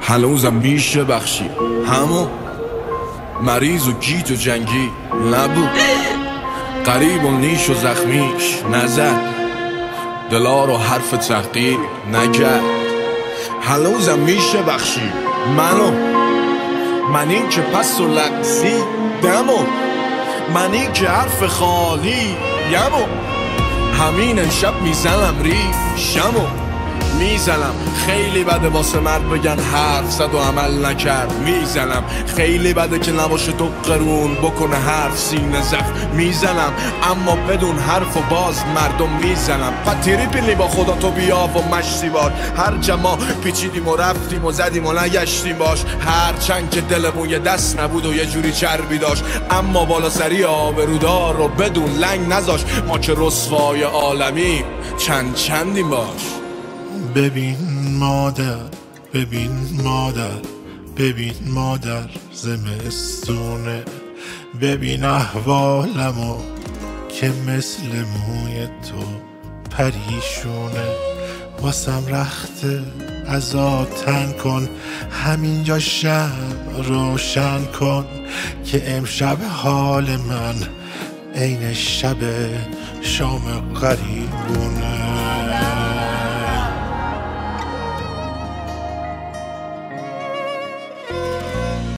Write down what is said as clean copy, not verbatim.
هنوزم میشه بخشی همون مریض و گیت و جنگی نبود، قریب و نیش و زخمیش نزد، دلا رو حرف تحقیر نکرد. هنوزم میشه بخشی منی که پس و لغزی دمو، منی که حرف خالی یمو، همین امشب میزنم ریشمو میزنم. خیلی بده واسه مرد بگن حرف زد و عمل نکرد، میزنم. خیلی بده که نباشه تو قرون بکنه حرف سینه زخم، میزنم. اما بدون حرف و باز مردم میزنم. پتیری پیلی با خدا تو بیا و مشتی بار، هر جما پیچیدیم و رفتیم و زدیم و نگشتیم باش، هر چند که دلمون یه دست نبود و یه جوری چربی داشت، اما بالا سری آبرودار رو بدون لنگ نذاش. ما که رسوای عالمی چندیم باش. ببین مادر، ببین مادر، ببین مادر زمستونه، ببین احوالمو که مثل موی تو پریشونه. واسم رخته ازا تن کن، همینجا شب روشن کن که امشب حال من عین شب شام قریبونه.